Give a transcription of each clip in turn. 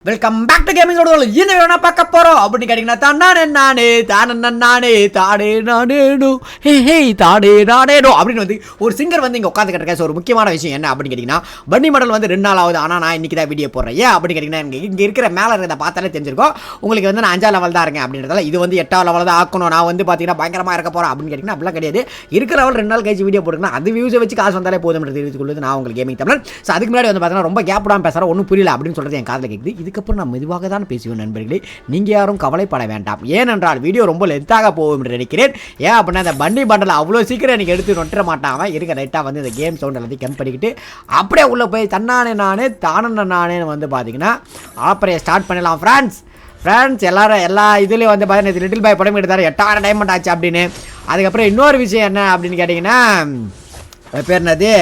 Welcome back to gaming ஓட என்ன வேணா பார்க்க போறோம் அப்படின்னு கேட்டீங்கன்னா தானே அப்படின்னு வந்து ஒரு சிங்கர் வந்து இங்கே உட்காந்து கேட்டிருக்கேன். ஒரு முக்கியமான விஷயம் என்ன அப்படின்னு கேட்டிங்கன்னா பன்னி மாடல் வந்து 2 நாள் ஆகுது. ஆனால் நான் இன்னைக்கு தான் வீடியோ போடுறேன். ஏன் அப்படின்னு கேட்டிங்கன்னா இங்கே இருக்கிற மேலே இருக்கிறத பார்த்தாலே தெரிஞ்சிருக்கும் உங்களுக்கு வந்து நான் 5ஆம் லெவல் தான் இருக்கேன் அப்படின்றதால இது வந்து 8ஆம் லெவல் தான் ஆக்கணும். நான் வந்து பார்த்தீங்கன்னா பயங்கரமாக இருக்க போகிறேன் அப்படின்னு கேட்டிங்கன்னா அப்படிலாம் கிடையாது. இருக்கிற லெவல் 2 நாள் கழிச்சு வீடியோ போட்டுருக்கேன். அது வியூஸை வச்சு காசு வந்தாலே போதும் தெரிவித்துக்கொள்வது நான் உங்களுக்கு கேமிங் தமிழன். ஸோ அதுக்கு முன்னாடி வந்து பார்த்தீங்கன்னா ரொம்ப கேப் விடாமல் பேசுகிறேன், ஒன்றும் புரியல அப்படின்னு சொல்கிறது என் காதில் கேட்குது. இதுக்கப்புறம் நான் மெதுவாக தான் பேசுவேன் நண்பர்களே, நீங்கள் யாரும் கவலைப்பட வேண்டாம். ஏனென்றால் வீடியோ ரொம்ப லென்த்தாக போகும் என்று நினைக்கிறேன். ஏன் அப்படின்னா இந்த பன்னி பண்டல் அவ்வளோ சீக்கிரம் எனக்கு எடுத்து நொட்ட மாட்டாங்க. இருக்க ரைட்டாக வந்து இந்த கேம் சவுண்ட் எல்லாத்தையும் கம் பண்ணிக்கிட்டு அப்படியே உள்ளே போய் தானே வந்து பார்த்தீங்கன்னா ஆப்பரையை ஸ்டார்ட் பண்ணலாம். ஃப்ரெண்ட்ஸ் எல்லா இதுலேயும் வந்து பார்த்தீங்கன்னா லிட்டில் பாய் படம் எடுத்தார் 8000 டைமண்ட் ஆச்சு அப்படின்னு. அதுக்கப்புறம் இன்னொரு விஷயம் என்ன அப்படின்னு கேட்டிங்கன்னா பேர் என்னது,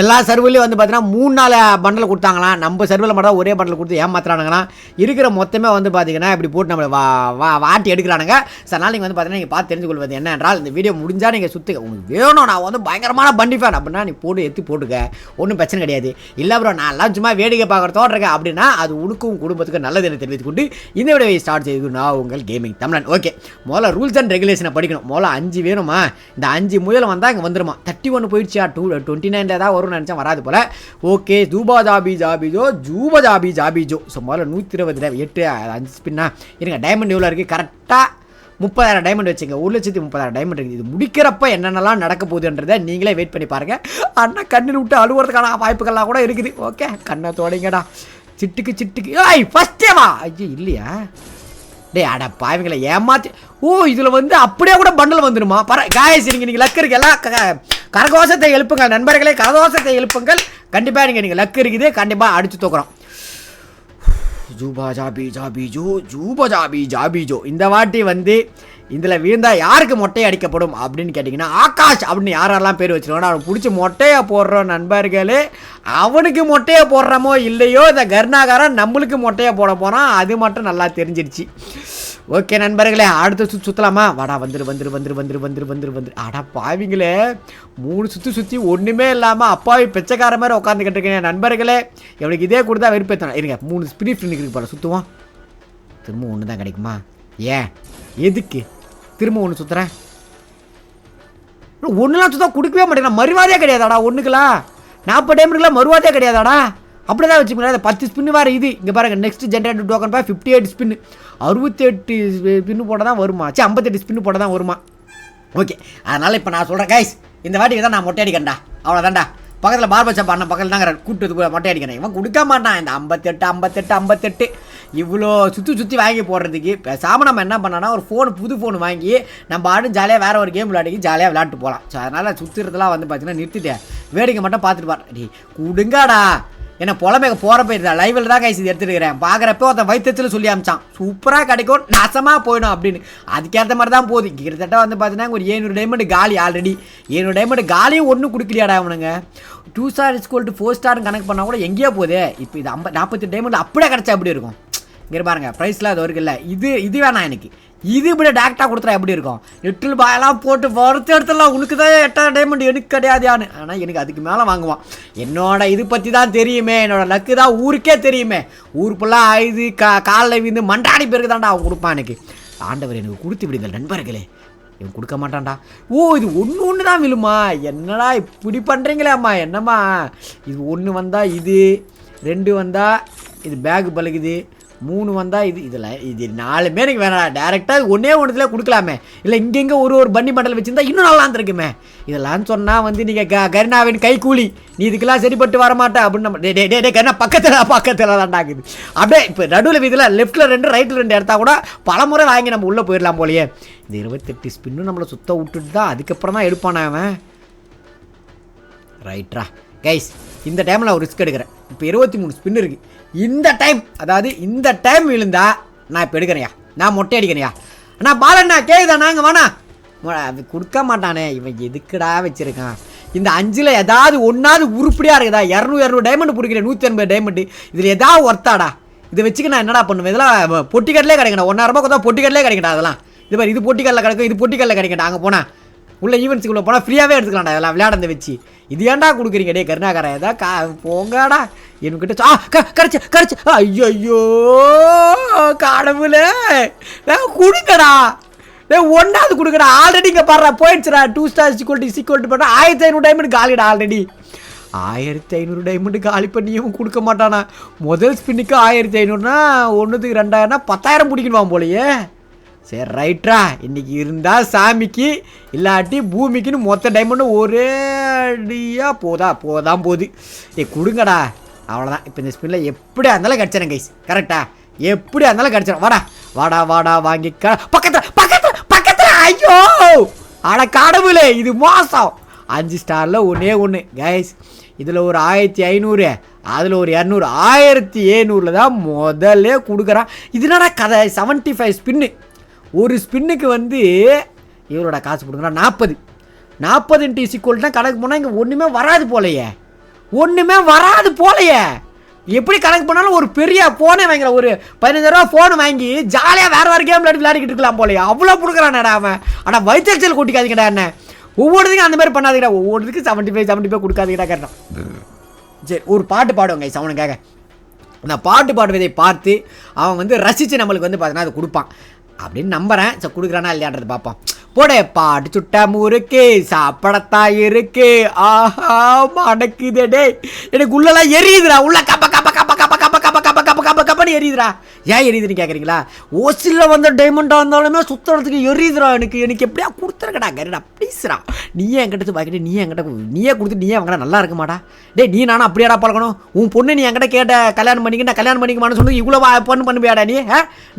எல்லா சர்வர்லையும் வந்து பார்த்தீங்கன்னா 3 நாள் பண்டல் கொடுத்தாங்களாம். நம்ம சர்வரில் மட்டும் ஒரே பண்டல் கொடுத்து ஏமாத்துறானுங்களாம். இருக்கிற மொத்தமே வந்து பார்த்தீங்கன்னா இப்படி போட்டு நம்மளை வாட்டி எடுக்கிறானுங்க. சார் அதனால் நீங்கள் வந்து பார்த்தீங்கன்னா நீங்கள் பார்த்து தெரிஞ்சு கொள்வது என்ன என்றால் இந்த வீடியோ முடிஞ்சால் நீங்கள் சுற்றுக்க உங்களுக்கு வேணும். நான் வந்து பயங்கரமான பண்டி ஃபேன் அப்படின்னா நீ போட்டுக்க ஒன்றும் பிரச்சனை கிடையாது. இல்லை ப்ரோ நான் எல்லாம் சும்மா வேடிக்கை பார்க்குறதோட இருக்கேன் அப்படின்னா அது உனக்கும் குடும்பத்துக்கு நல்லது என்று தெரிவித்து கொண்டு இந்த வீடியோவை ஸ்டார்ட் செய்து நான் உங்கள் கேமிங் தமிழன். ஓகே, முதல்ல ரூல்ஸ் அண்ட் ரெகுலேஷனை படிக்கணும். முதல்ல 5 வேணுமா, இந்த 5 முதல்ல வந்தால் இங்கே வந்துடுமா. 31 போயிடுச்சா, 29 தான் நினச்சா வராது போல. Okay, Juba Joby Joe. So முதல்ல 128 5 ஸ்பின்னா இருங்க. டைமண்ட் எவ்வளோ இருக்குது கரெக்டாக 30,000 டைமண்ட் வச்சுங்க. 1,30,000 டைமண்ட் இருக்குது. இது முடிக்கிறப்ப என்னென்னலாம் நடக்க போகுதுன்றதை நீங்களே வெயிட் பண்ணி பாருங்கள். அண்ணா கண்ணில் விட்டு அழுவுறதுக்கான வாய்ப்புகள்லாம் கூட இருக்குது. ஓகே, கண்ணை தொடங்கடா. சிட்டுக்கு ஃபஸ்ட்டேவா ஐயோ இல்லையா டே அட பாவங்களை ஏமாத்தி. இதில் வந்து அப்படியே கூட பண்டல் வந்துடுமா காய்ஸ். நீங்கள் லக்கு இருக்கு எல்லாம் கரகோஷத்தை எழுப்புங்கள் நண்பர்களே, கரகோஷத்தை எழுப்புங்கள். கண்டிப்பாக நீங்கள் லக்கு இருக்குது, கண்டிப்பாக அடித்து தூக்குறோம். Juba Joby Joe. இந்த வாட்டி வந்து இதில் வீழ்ந்தால் யாருக்கு மொட்டையை அடிக்கப்படும் அப்படின்னு கேட்டிங்கன்னா ஆகாஷ் அப்படின்னு யாரெல்லாம் பேர் வச்சுருவாங்க அவனுக்கு பிடிச்சி மொட்டையை போடுறோம் நண்பர்களே. அவனுக்கு மொட்டையை போடுறோமோ இல்லையோ இந்த கர்நாகாரன் நம்மளுக்கு மொட்டையை போட போனால் அது மட்டும் நல்லா தெரிஞ்சிருச்சு. ஓகே நண்பர்களே, அடுத்த சுற்றலாமா. வாடா வந்துரு. அடா பாவிங்களே, 3 சுற்றி ஒன்றுமே இல்லாமல் அப்பாவி பிச்சைக்கார மாதிரி உட்காந்துக்கிட்டு இருக்கேன் நண்பர்களே. எவனுக்கு இதே கொடுத்தா வெறுப்பேற்றணும். இருங்க 3 ஸ்பிரிட் ஃப்ரெண்டுக்கு போல சுற்றுவோம். திரும்ப ஒன்று தான் கிடைக்குமா? ஏன் எதுக்கு திரும்ப ஒன்று சுற்றுறேன்? ஒன்றுலாம் சுத்தா கொடுக்கவே மாட்டேங்கிறேன். மறுவாதே கிடையாதாடா ஒன்றுக்கலாம். 40 டைமண்டுக்குலாம் மறுவாதே கிடையாதாடா. அப்படி தான் வச்சுக்கோங்களேன். 10 ஸ்பின்னு வேறு இது. இங்கே பாருங்கள், next generator token 58 spin 68 spin போட தான் வருமா? 58 ஸ்பின்னு போட தான் வருமா? ஓகே, அதனால் இப்போ நான் சொல்கிறேன் கைஸ், இந்த வாட்டிக்கு தான் நான் மொட்டை அடிக்கிறேன்டா. அவ்வளோதான்டா. பக்கத்தில் பார்பர் பண்ண பக்கத்தில் தாங்க கூட்டு மொட்டை அடிக்கிறேன். இவன் கொடுக்க மாட்டான். இந்த 58 இவ்வளோ சுற்றி வாங்கி போடுறதுக்கு பேசாமல் நம்ம என்ன பண்ணோன்னா ஒரு புது ஃபோன் வாங்கி நம்ம ஆடும் ஜாலியாக வேறு ஒரு கேம் விளையாடி ஜாலியாக விளையாட்டு போகலாம். ஸோ அதனால் சுற்றுறதுலாம் வந்து பார்த்தீங்கன்னா நிறுத்திட்டேன். வேடிக்கை மட்டும் பார்த்துட்டு பாரு. கொடுங்காடா என்ன புலமைக்கு போகிறப்ப இருந்தா லைவில் தான் கைசி எடுத்துருக்கிறேன். பார்க்குறப்போ ஒருத்தன் வயிற்றுல சொல்லி அமிச்சான் சூப்பராக கிடைக்கும் நாசமாக போயிடும் அப்படின்னு. அதுக்கேற்ற மாதிரி தான் போகுது. கிட்டத்தட்ட வந்து பார்த்தீங்கன்னா ஒரு 700 டைமண்ட் காலி. ஆல்ரெடி 700 டைமண்ட் காலியும் ஒன்றும் கொடுக்கலையாடா அவனுங்க. 2 ஸ்டார் = 4 ஸ்டார்னு கணக்கு பண்ணால் கூட எங்கேயோ போகுது. இப்போ இது 48 டைமண்ட் அப்படியே கிடச்சா எப்படி இருக்கும்? இங்கே பாருங்க, ப்ரைஸ்லாம் அது இருக்குல்ல. இது வேணாம் எனக்கு. இது இப்படி டேரக்டாக கொடுத்துட்டா எப்படி இருக்கும்? லிட்டில் பாயெல்லாம் போட்டு வறுத்து எடுத்துடலாம். உனக்கு தான் 8000 டைமண்ட் எனக்கு கிடையாதுயான்னு. ஆனால் எனக்கு அதுக்கு மேலே வாங்குவான். என்னோட இது பற்றி தான் தெரியுமே, என்னோட லக்கு தான் ஊருக்கே தெரியுமே. ஊர் ஃபுல்லாக ஆயுது காலில் விழுந்து மண்டாடி பேருக்கு தான்டா அவன் கொடுப்பான். எனக்கு ஆண்டவர் எனக்கு கொடுத்து விடுங்கள் நண்பர்களே. இவன் கொடுக்க மாட்டான்டா. இது ஒன்று தான் விழுமா? என்னடா இப்படி பண்ணுறீங்களே அம்மா, என்னம்மா இது? 1 வந்தால் இது, 2 வந்தால் இது பேக்கு பழகுது, 3 வந்தால் இது 4 பேருக்கு வேணாடா. டேரெக்டாக ஒன்றுத்தில் கொடுக்கலாமே. இல்லை இங்கெங்கே ஒரு பன்னி மண்டல் வச்சுருந்தா இன்னும் நல்லா இருந்திருக்குமே. இதெல்லாம் சொன்னால் வந்து நீங்கள் கருணாவின் கை கூலி, நீ இதுக்கெல்லாம் சரிப்பட்டு வரமாட்டேன் அப்படின்னு நம்ம டே கருணா பக்கத்தில் தாண்டாக்குது. அப்படியே இப்போ நடுவில் இதில் லெஃப்ட்டில் 2 ரைட்டில் 2 எடுத்தால் கூட பலமுறை வாங்கி நம்ம உள்ளே போயிடலாம் போலையே. இந்த 28 ஸ்பின்னும் நம்மளை சுத்த விட்டுட்டு தான் அதுக்கப்புறம் தான் எடுப்பானே அவன். ரைட்ரா கைஸ், இந்த டைமில் ஒரு ரிஸ்க் எடுக்கிறேன். இப்போ 23 ஸ்பின் இருக்குது. இந்த டைம் விழுந்தா நான் இப்போ எடுக்கிறேன்யா, நான் மொட்டை அடிக்கிறேன்யா. அண்ணா பாலண்ணா கேக்குதா? நாங்கள் வேணா அது கொடுக்க மாட்டானே. இவன் எதுக்குடா வச்சுருக்கான்? இந்த 5ல் ஏதாவது ஒன்றாவது உருப்படியாக இருக்குதா? 200 டைமண்ட் பிடிக்கிறேன், 180 டைமண்ட். இதில் ஏதாவது ஒர்த்தாடா? இதை வச்சுக்க நான் என்னடா பண்ணுவேன்? இதெல்லாம் பொட்டிக்கடலே கிடைக்கணும். 1000 ரூபா கொடுத்தா பொட்டிக்கடலே கிடைக்கடா. அதெல்லாம் இது மாதிரி இது பொட்டிக்கடலில் கிடைக்கும், இது பொட்டிக்கடலில் கிடைக்கட்டா. அங்கே போனால் உள்ள ஈவெண்ட்ஸுக்குள்ளே போனால் ஃப்ரீயாகவே எடுத்துக்கலாம்டா. இதெல்லாம் விளையாட வச்சு இது ஏன்டா கொடுக்குறீங்க டே கருணாகரா? ஏதா போங்கடா. என்கிட்ட கரைச்சு ஐயோ கடவுளே கொடுங்கடா ஒன்றாவது கொடுக்கடா ஆல்ரெடி இங்கே பாடுறா போயிடுச்சுடா 2 ஸ்டார் சிக்வல்ட்டி பண்ணா 1500 டைமண்ட் காலிடா ஆல்ரெடி 1500 டைமண்ட் காலி பண்ணியும் கொடுக்க மாட்டானா முதல் ஸ்பின்னுக்கு 1500னா ஒன்றுத்துக்கு 2000னா 10,000 பிடிக்கணுமா போலையே சரி ரைட்ரா இன்னைக்கு இருந்தால் சாமிக்கு இல்லாட்டி பூமிக்குன்னு மொத்த டைமண்டும் ஒரே அடியாக போதான் போகுது கொடுங்கடா அவ்வளோதான் இப்போ இந்த ஸ்பின்னில் எப்படியா இருந்தாலும் கிடச்சிடும் கைஸ் கரெக்டா எப்படியா இருந்தாலும் கிடச்சிடும் வாடா வாங்கிக்க பக்கத்தில் ஐயோ அட கடவுளே இது மோசம் 5 ஸ்டாரில் ஒன்று கைஸ் இதில் ஒரு 1500 அதில் ஒரு 200 1700 தான் முதல்ல கொடுக்குறான் இது என்னடா கதை 75 ஸ்பின்னு ஒரு ஸ்பின்னுக்கு வந்து இவரோட காசு கொடுக்குறான் 40 இன்ட்டு சிக்கோல்னா கணக்கு போனால் இங்கே ஒன்றுமே வராது போலையே எப்படி கணக்கு பண்ணாலும் ஒரு பெரிய ஃபோனே வாங்கிற ஒரு 15,000 ஃபோன் வாங்கி ஜாலியாக வேறு கேம் விளையாடிக்கிட்டு இருக்கலாம் போலையே அவ்வளோ கொடுக்குறானடா அவன் ஆனால் வயிற்றுச்சல் கூட்டிக்காதீங்கடா என்ன ஒவ்வொருத்துக்கும் அந்த மாதிரி பண்ணாதீங்கடா ஒவ்வொருத்துக்கும் 75 கொடுக்காதீங்கடா கரெக்டாக சரி ஒரு பாட்டு பாடுவாங்க அவனுக்காக அந்த பாட்டு பாடுவதை பார்த்து அவன் வந்து ரசித்து நம்மளுக்கு வந்து பார்த்தீங்கன்னா அதை கொடுப்பான் அப்படின்னு நம்புகிறேன் சரி கொடுக்குறானா இல்லையான்றது பார்ப்போம் போடே பாட்டு சுட்டா முறுக்கு சாப்பிடத்தான் இருக்கு ஆஹா மடக்குதே டே எனக்கு உள்ளலாம் எரியுதுடா உள்ள கப்பன்னு எரியுதுடா ஏன் எரியுதுன்னு கேட்குறீங்களா ஓசிலில் வந்த டைமண்டாக இருந்தாலுமே சுற்றுறதுக்கு எரியுதுடா எனக்கு எப்படியா கொடுத்துருக்கடா கருடா ப்ளீஸ்ரா நீயே என்கிட்ட பார்க்கிட்டு நீயே கொடுத்து நீயே வாங்கடா நல்லா இருக்க மாட்டா டே நீ நானும் அப்படியாடா பழக்கணும் உன் பொண்ணு நீ என்கிட்ட கேட்ட கல்யாணம் பண்ணிக்க நான் கல்யாணம் பண்ணிக்கமான்னு சொல்லி இவ்வளோ பண்ணுவியாடா நீ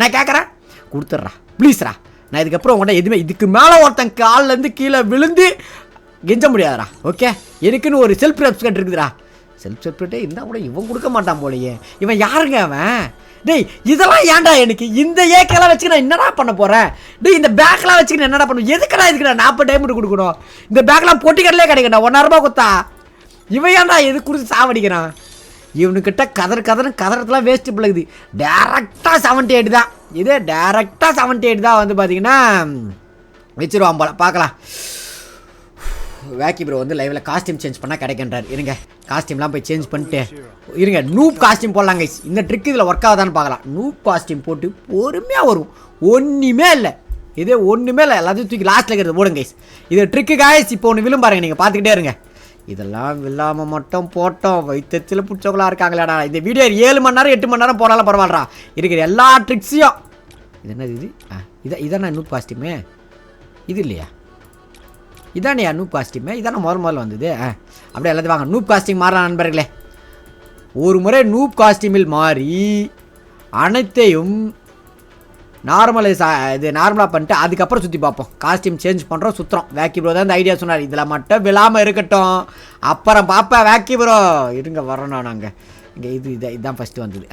நான் கேட்குறேன் கொடுத்துட்றா ப்ளீஸ்ரா நான் இதுக்கப்புறம் உங்கள்கிட்ட எதுவுமே இதுக்கு மேலே ஒருத்தன் காலிலேருந்து கீழே விழுந்து கெஞ்ச முடியாதுடா ஓகே எனக்குன்னு ஒரு செல்ஃப் ரெஸ்பெக்ட் இருக்குதுடா செல்ஃப் ரெஸ்பெக்டே இருந்தால் கூட இவன் கொடுக்க மாட்டான் போலையே இவன் யாருங்க அவன் டேய் இதெல்லாம் ஏன்டா எனக்கு இந்த ஏக்கெல்லாம் வச்சுக்க நான் என்னடா பண்ண போகிறேன் டேய் இந்த பேக்கெலாம் வச்சுக்கிட்டு என்னடா பண்ணுவேன் எதுக்குடா இதுக்குடா 40 டைமண்ட் கொடுக்கணும் இந்த பேக்கெலாம் பொட்டிக்கடலே கிடைக்கண்டா 1000 கொடுத்தா இவன் ஏன்டா எது கொடுத்து சாவடிக்கிறான் இவனுக்கிட்ட கதறதுலாம் வேஸ்ட்டு பிள்ளைக்குது டேரெக்டாக 78 தான் இதே டேரெக்டாக 78 தான் வந்து பார்த்தீங்கன்னா வச்சுருவான் போல பார்க்கலாம் வேக்கி ப்ரோ வந்து லைவில் காஸ்டியூம் சேஞ்ச் பண்ணால் கிடைக்கின்றார் இருங்க காஸ்டியூம்லாம் போய் சேஞ்ச் பண்ணிட்டு இருங்க நூப் காஸ்டியூம் போடலாங்க இந்த ட்ரிக் இதில் ஒர்க் ஆகுதான்னு பார்க்கலாம் நூப் காஸ்டியூம் போட்டு பொறுமையாக வரும் ஒன்றுமே இல்லை இதே ஒன்றுமே இல்லை எல்லாத்தையும் தூக்கி லாஸ்ட்டில் இருக்கிறது போடுங்க கைஸ் இது ட்ரிக்கு காய்ஸ் இப்போ ஒன்று விழும் பாருங்க நீங்கள் பார்த்துக்கிட்டே இருங்க இதெல்லாம் இல்லாமல் மட்டும் போட்டோம் வைத்தத்தில் பிடிச்சவங்களா இருக்காங்களாடா இந்த வீடியோ 7 மணி நேரம் 8 மணி நேரம் போனாலும் பரவாயில்லடா இருக்கிற எல்லா ட்ரிக்ஸையும் இது என்னது இது இதானே நூப் காஸ்டியூமே இது இல்லையா இதானே நூப் காஸ்டியூமே இதானே முதல்ல வந்தது அப்படியே எல்லாத்தையும் வாங்க நூப் காஸ்டியூம் மாறலாம் நண்பர்களே ஒரு முறை நூப் காஸ்டியூமில் மாறி அனைத்தையும் நார்மலாக பண்ணிட்டு அதுக்கப்புறம் சுற்றி பார்ப்போம் காஸ்டியூம் சேஞ்ச் பண்ணுறோம் சுற்றுறோம் வேக்கி ப்ரோ தான் இந்த ஐடியா சொன்னார் இதில் மட்டும் விழாமல் இருக்கட்டும் அப்புறம் பார்ப்பேன் வேக்கி ப்ரோ இருங்க வரணும் நாங்கள் இங்கே இதுதான் ஃபஸ்ட்டு வந்தது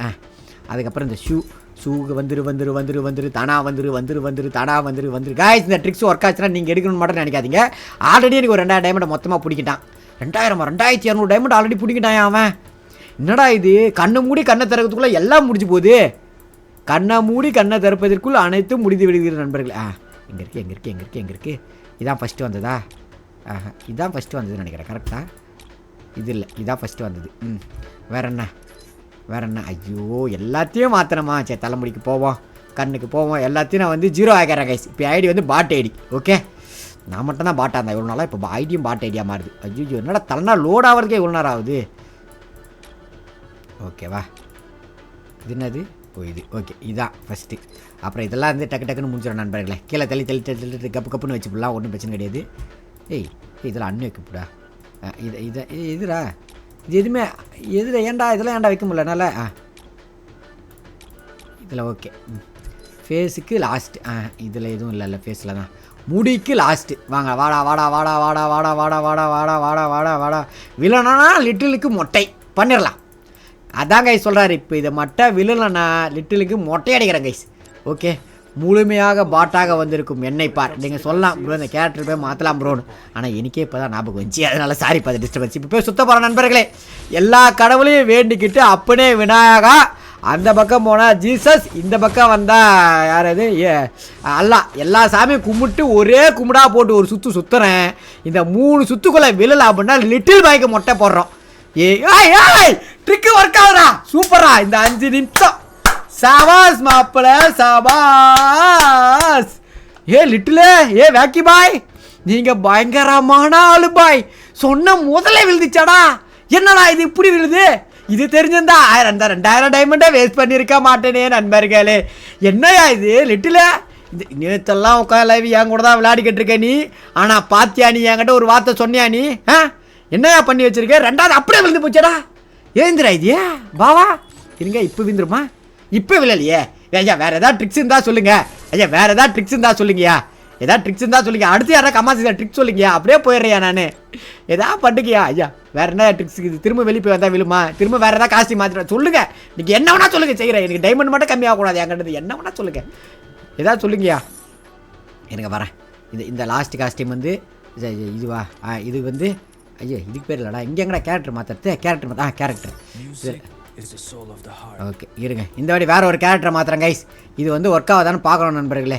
அதுக்கப்புறம் இந்த ஷூக்கு வந்துரு தானா வந்துரு காய்ஸ் இந்த ட்ரிக்ஸ் ஒர்க் ஆச்சுன்னா நீங்கள் எடுக்கணும்னு மட்டும் நினைக்காதீங்க ஆல்ரெடி எனக்கு ஒரு 2000 டைமண்டை மொத்தமாக பிடிக்கிட்டான் 2200 டைமண்ட் ஆல்ரெடி பிடிக்கிட்டான் அவன் என்னடா இது கண்ணை மூடி கண்ணை திறக்கிறதுக்குள்ளே எல்லாம் முடிஞ்சு போகுது கண்ணை மூடி கண்ணை திறப்பதற்குள் அனைத்தும் முடிந்து விடுகிற நண்பர்கள் எங்கே இருக்கு இதான் ஃபஸ்ட்டு வந்ததா இதான் ஃபஸ்ட்டு வந்ததுன்னு நினைக்கிறேன் கரெக்டாக இது இல்லை இதான் ஃபஸ்ட்டு வந்தது வேற என்ன ஐயோ எல்லாத்தையும் மாற்றணுமா சரி தலைமுடிக்கு போவோம் கண்ணுக்கு போவோம் எல்லாத்தையும் நான் வந்து 0 ஆகிறேன் கைஸ் இப்போ ஐடி வந்து பாட் ஐடி ஓகே நான் மட்டும் தான் பாட்டாக இருந்தேன் இவ்வளோ நாளாக இப்போ ஐடியும் பாட் ஐடியா மாறுது ஐயோ என்னடா தலைனா லோட் ஆகிறதுக்கே இவ்வளோ நேரம் ஆகுது ஓகேவா இது என்னது இது ஓகே இதுதான் ஃபஸ்ட்டு அப்புறம் இதெல்லாம் வந்து டக்குன்னு முடிஞ்சிடும் நண்பர்களே கீழே தள்ளி கப்புன்னு வச்சுப்படலாம் ஒன்றும் பிரச்சனை கிடையாது இதெல்லாம் அண்ணன் வைக்கப்படா இதுரா இது எதுவுமே இதெல்லாம் ஏன்டா வைக்க முடியல என்னால் இதில் ஓகே ஃபேஸுக்கு லாஸ்ட்டு இதில் எதுவும் இல்லை ஃபேஸில் தான் முடிக்கு லாஸ்ட்டு வாங்க வாடா வில்லனா லிட்டிலுக்கு மொட்டை பண்ணிடலாம் அதான் கைஸ் சொல்கிறாரு இப்போ இதை மட்டும் வில்லனா லிட்டிலுக்கு மொட்டை அடிக்கிறேன் கைஸ் ஓகே முழுமையாக பாட்டாக வந்திருக்கும் என்னை பார் நீங்கள் சொல்லலாம் ப்ரோ இந்த கேரக்டர் போய் மாற்றலாம் ப்ரோன்னு ஆனால் எனக்கே இப்போ தான் ஞாபகம் வந்துச்சு அதனால் சாரி பார்த்து டிஸ்டர்பன்ஸ் இப்போ போய் சுத்த போகிற நண்பர்களே எல்லா கடவுளையும் வேண்டிக்கிட்டு அப்பனே விநாயகா அந்த பக்கம் போனால் ஜீசஸ் இந்த பக்கம் வந்தால் யார் அது அல்லா எல்லா சாமியும் கும்பிட்டு ஒரே கும்பிடா போட்டு ஒரு சுற்றுறேன் இந்த 3 சுற்றுக்குள்ளே விழலை அப்படின்னா லிட்டில் பாய்க்கு மொட்டை போடுறோம் ஏய் ட்ரிக் ஒர்க் ஆகுறா சூப்பரா இந்த 5 நிமிஷம் சபாஸ் மாப்பிள சபாஸ் லிட்டில் வேக்கி பாய் நீங்க பயங்கரமான ஆளு பாய் சொன்ன முதல்ல விழுந்துச்சாடா என்னடா இது இப்படி விழுது இது தெரிஞ்சிருந்தா 2000 டைமண்டை வேஸ்ட் பண்ணியிருக்க மாட்டேனே நண்பர்களே என்னையா இது லிட்டில் இது நேற்றெல்லாம் உட்காந்து லைவ் என் கூட தான் விளையாடிக்கிட்டு இருக்க நீ ஆனால் பாத்தியா நீ என்கிட்ட ஒரு வார்த்தை சொன்னியா நீ என்னையா பண்ணி வச்சிருக்க 2வது அப்படியே விழுந்து போச்சடா ஏந்திரா இது பாவா இருங்க இப்போ விழுந்துருமா இப்போ விழலையே ஐயா வேறு ஏதாவது ட்ரிக்ஸ் இருந்தால் சொல்லுங்க ஐயா வேறு ஏதாவது ட்ரிக்ஸ் இருந்தால் சொல்லுங்கய்யா ஏதாவது ட்ரிக்ஸ் இருந்தால் சொல்லுங்க அடுத்து யாராவது கமாசி ட்ரிக்ஸ் சொல்லுங்கய்யா அப்படியே போயிடுறியா நான் எதாவது பண்ணுங்கய்யா ஐயா வேறு என்ன ட்ரிக்ஸ் இது திரும்ப வெளியே போய் வந்தால் விழுமா திரும்ப வேறு ஏதாவது காஸ்டி மாற்றிடுவேன் சொல்லுங்கள் நீங்கள் என்ன வேணா சொல்லுங்கள் செய்கிறேன் எனக்கு டைமண்ட் மட்டும் கம்மியாகக்கூடாது என்கிட்ட என்ன வேணா சொல்லுங்கள் ஏதாவது சொல்லுங்கய்யா எனக்கு வரேன் இந்த லாஸ்ட் காஸ்டியூம் வந்து இதுவா இது வந்து ஐயா இதுக்கு பேர் இல்லைடா இங்கே எங்கடா கேரக்டர் மாற்றுறது கேரக்டர் ஓகே இருங்க இந்த வாட்டி வேறு ஒரு கேரக்டரை மாற்றுறேன் கைஸ் இது வந்து ஒர்க் ஆகுதான்னு பார்க்கணும் நண்பர்களே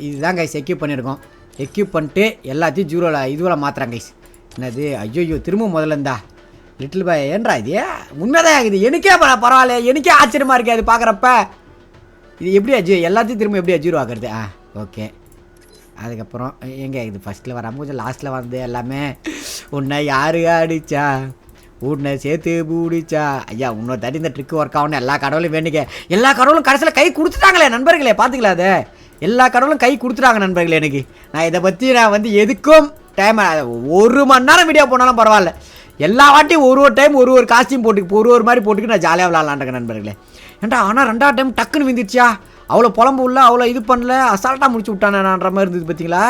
இதுதான் கைஸ் எக்யூப் பண்ணியிருக்கோம் எக்யூப் பண்ணிட்டு எல்லாத்தையும் இதுவில் மாற்றுறேன் கைஸ் என்னது ஐயோ திரும்ப முதல்ல இருந்தா லிட்டில் பாய் ஏன்றா இது உண்மைதான் ஆகுது எனக்கே பரவாயில்ல எனக்கே ஆச்சரியமாக இருக்குது அது பார்க்குறப்ப இது எப்படி எல்லாத்தையும் திரும்ப எப்படி ஜீரோ ஆகிறது ஓகே அதுக்கப்புறம் எங்கே இது ஃபஸ்ட்டில் வராமல் கொஞ்சம் லாஸ்ட்டில் வந்து எல்லாமே உன்னை யாரு அடிச்சா உன்னை சேர்த்து பூடிச்சா ஐயா இன்னொரு தாட்டி இந்த ட்ரிக் ஒர்க் ஆகணும் எல்லா கடவுளையும் வேண்டிக்க எல்லா கடவுளும் கடைசியில் கை கொடுத்துட்டாங்களே நண்பர்களே பார்த்துக்கலாம் அதை எல்லா கடவுளும் கை கொடுத்துட்டாங்க நண்பர்களே எனக்கு நான் இதை பற்றி நான் வந்து எதுக்கும் டைம் 1 மணி நேரம் வீடியோ போனாலும் பரவாயில்ல எல்லா வாட்டியும் ஒரு டைம் ஒரு காஸ்டியூம் போட்டு ஒரு மாதிரி போட்டுக்கு நான் ஜாலியாக விளாட்லான்ட்ருக்கேன் நண்பர்களே ஏன்டா ஆனால் 2வது டைம் டக்குன்னு விந்துருச்சியா அவ்வளோ புலம்பு இல்லை அவ்வளோ இது பண்ணல அசால்ட்டாக முடிச்சு விட்டானேன்ற மாதிரி இருந்தது பார்த்தீங்களா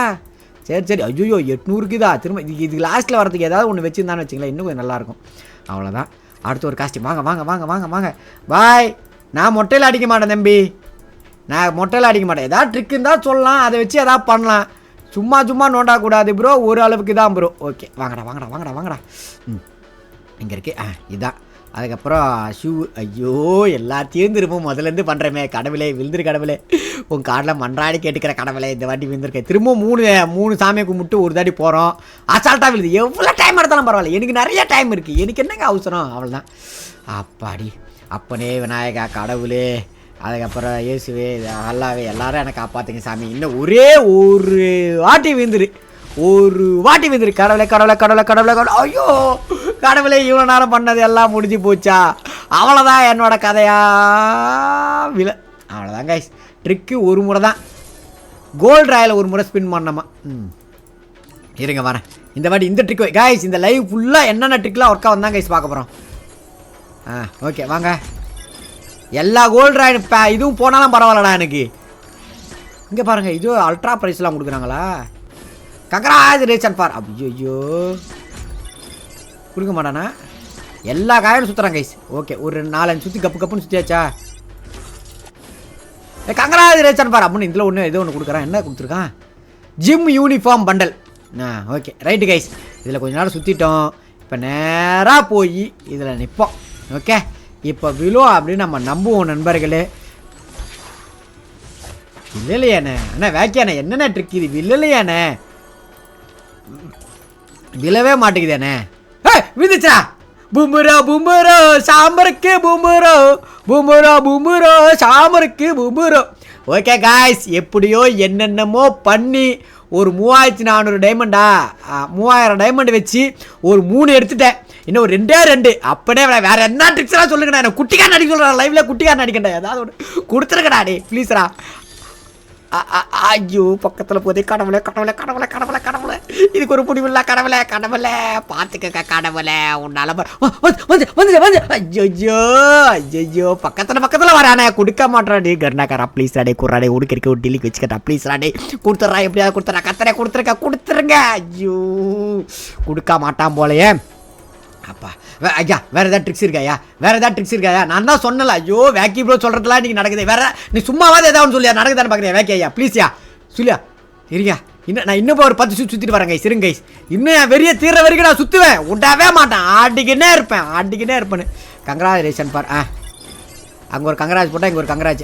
சரி ஐயோ 800க்கு தான் திரும்ப இதுக்கு லாஸ்ட்டில் வரதுக்கு ஏதாவது ஒன்று வச்சுருந்தான்னு வச்சிங்களேன் இன்னும் கொஞ்சம் நல்லாயிருக்கும் அவ்வளோதான் அடுத்து ஒரு காஸ்டியூம் வாங்க பாய் நான் மொட்டையில் அடிக்க மாட்டேன் தம்பி நான் மொட்டையில் அடிக்க மாட்டேன் ஏதாவது ட்ரிக் இருந்தால் சொல்லலாம் அதை வச்சு எதாவது பண்ணலாம் சும்மா நோண்டாக்கூடாது ப்ரோ ஒரு அளவுக்கு தான் ப்ரோ ஓகே வாங்கடா இங்கே இருக்கு இதான் அதுக்கப்புறம் ஷூ ஐயோ எல்லாத்தையும் திரும்ப முதலேருந்து பண்ணுறமே கடவுளே விழுந்துரு கடவுளே உன் கார்டில் மன்றாடி கேட்டுக்கிற கடவுளே இந்த வாட்டி விழுந்திருக்கேன் திரும்ப 3 சாமியை கும்பிட்டு ஒரு தாட்டி போகிறோம் அசால்ட்டாக விழுது எவ்வளோ டைம் எடுத்தாலும் பரவாயில்ல எனக்கு நிறைய டைம் இருக்குது எனக்கு என்னங்க அவசரம் அவ்வளோதான் அப்பாடி அப்பனே விநாயகா கடவுளே அதுக்கப்புறம் இயேசுவே அல்லாவே எல்லாரும் எனக்கு காப்பாற்றுங்க சாமி இன்னும் ஒரே ஒரு வாட்டி விழுந்துரு கடவுளே ஐயோ கடவுளே இவ்வளோ நேரம் பண்ணது எல்லாம் முடிஞ்சு போச்சா அவ்வளோதான் என்னோட கதையா அவ்வளோதான் கைஸ் ட்ரிக்கு ஒரு முறை தான் கோல்டு ராயில் ஒரு முறை ஸ்பின் பண்ணோமா இருங்க வரேன் இந்த வாட்டி இந்த ட்ரிக் கைஸ் இந்த லைவ் ஃபுல்லாக என்னென்ன ட்ரிக்லாம் ஒர்க்காக வந்தாங்க கைஸ் பார்க்க போகிறோம் ஓகே வாங்க எல்லா கோல்டு ராயில் இதுவும் போனாலும் பரவாயில்லடா எனக்கு இங்கே பாருங்கள் இது அல்ட்ரா ப்ரைஸ்லாம் கொடுக்குறாங்களா கங்க்ராச்சுலேஷன் ஃபார் ஐயோ கொடுக்க மாட்டானா எல்லா காயும் சுற்றுறாங்க கைஸ் ஓகே ஒரு 4-5 சுற்றி கப்புன்னு சுற்றியாச்சா கங்க்ராச்சுலேஷன் ஃபார் அப்படின்னு இதில் ஏதோ ஒன்று கொடுக்குறான் என்ன கொடுத்துருக்கான் gym uniform bundle okay right guys இதில் கொஞ்ச நேரம் சுற்றிட்டோம் இப்போ நேராக போய் இதில் நிற்போம் ஓகே இப்போ விழும் அப்படின்னு நம்ம நம்புவோம் நண்பர்களே இல்லையாண்ணே அண்ணா வேக்கியாண்ணே என்னென்ன ட்ரிக் இது விழலையாண்ணே விழவே மாட்டேங்குதானே விழுந்துச்சா பூம்புரோ சாம்பருக்கு பூம்புரோ சாம்பருக்கு ஓகே காய்ஸ் எப்படியோ என்னென்னமோ பண்ணி ஒரு 3400 டைமண்டா 3000 டைமண்ட் வச்சு ஒரு 3 எடுத்துட்டேன் இன்னும் ஒரு 2 அப்படியே வேற என்ன ட்ரிக்ஸ்லாம் சொல்லுங்கண்ணா எனக்கு குட்டிக்காரன் அடிக்க சொல்கிறேன் லைவ்ல குட்டிக்காரன் அடிக்கண்டா ஏதாவது ஒன்று கொடுத்துருக்கடா டே ப்ளீஸ்ரா ஐயோ பக்கத்தில் போதே கடவுளே இதுக்கு ஒரு முடிவில்ல கடவுளே பார்த்துக்க கடவுளே உன்னால ஐயோ பக்கத்தில் வரானே கொடுக்க மாட்டாடே கர்ணாக்காரா ப்ளீஸ்ரா டே குறாடே உடுக்க ஒரு டெலிக்கு வச்சுக்கட்டா ப்ளீஸ்ரா டே கொடுத்துட்றா எப்படியாவது கொடுத்துட்றா கத்தரை கொடுத்துருங்க ஐயோ கொடுக்க மாட்டான் போலையே அப்பா ஐயா வேறு ஏதாவது ட்ரிக்ஸ் இருக்காயா நான் தான் சொன்னல ஐயோ வேக்கி ப்ரோ சொல்கிறதுலாம் இன்றைக்கி நடக்குது வேறு நீ சும்மாவது ஏதாவது சொல்லியா நடக்குதான்னு பார்க்குறியா வேக்கி ஐயா ப்ளீஸ்யா சொல்லியா இருங்க நான் இன்னும் ஒரு 10 சுற்றிட்டு வரேன் கைஸ் இருங்க கைஸ் இன்னும் என் வெறிய தீர்ற வரைக்கும் நான் சுற்றுவேன் விடவே மாட்டேன் ஆடிக்கினே இருப்பேன்னு கங்க்ராச்சுலேஷன் பார் அங்கே ஒரு கங்க்ராஜ் போட்டால் இங்கே ஒரு கங்க்ராஜ்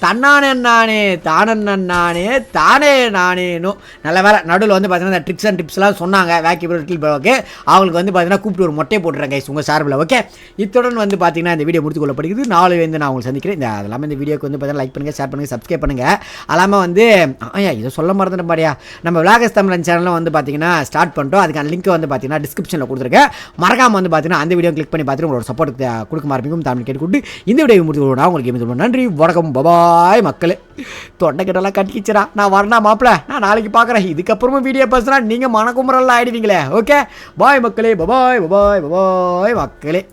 தன்னானே நானே தானே தானே நானேனும். நல்ல வேலை நடுவில் வந்து பார்த்தீங்கன்னா இந்த ட்ரிக்ஸ் அண்ட் டிப்ஸ்லாம் சொன்னாங்க வேக்கி ஓகே. அவங்களுக்கு வந்து பார்த்தீங்கன்னா கூப்பிட்டு ஒரு மொட்டை போட்டுறேன் கைஸ் உங்கள் சார்பில். ஓகே, இத்துடன் வந்து பார்த்தீங்கன்னா இந்த வீடியோ முடித்து கொள்ளப்படுகிறது. நாளை வந்து நான் உங்களுக்கு சந்திக்கிறேன். இந்த அதெல்லாமே இந்த வீடியோக்கு வந்து பார்த்தீங்கன்னா லைக் பண்ணுங்கள், ஷேர் பண்ணுங்கள், சப்ஸ்கிரைப் பண்ணுங்கள். அல்லாமல் வந்து இதை சொல்ல மறந்துட்டேன் பாரியா, நம்ம விலாகஸ் தமிழன் சேனலில் வந்து பார்த்தீங்கன்னா ஸ்டார்ட் பண்ணிட்டோம். அதுக்கான லிங்க் வந்து பார்த்தீங்கன்னா டிஸ்கிரிப்ஷனில் கொடுத்துருக்கேன். மறக்காமல் வந்து பார்த்தீங்கன்னா அந்த வீடியோ கிளிக் பண்ணி பார்த்துட்டு உங்களோட சப்போர்ட் கொடுக்க மாறும் தமிழ் கேட்டுக்கொண்டு இந்த வீடியோ முடித்து கொள்ளணும். உங்களுக்கு நன்றி, வணக்கம், பபாய் மக்களே. தொண்டைக்கிட்டலாம் கட்டிக்கிச்சுரா, நான் வரனா மாப்பிள்ள, நான் நாளைக்கு பார்க்குறேன். இதுக்கப்புறமும் வீடியோ பேசுனா நீங்கள் மனக்குமுறலாம் ஆயிடுவீங்களே. ஓகே, பாய் மக்களே, பபாய் பபாய் பபாய் மக்களே.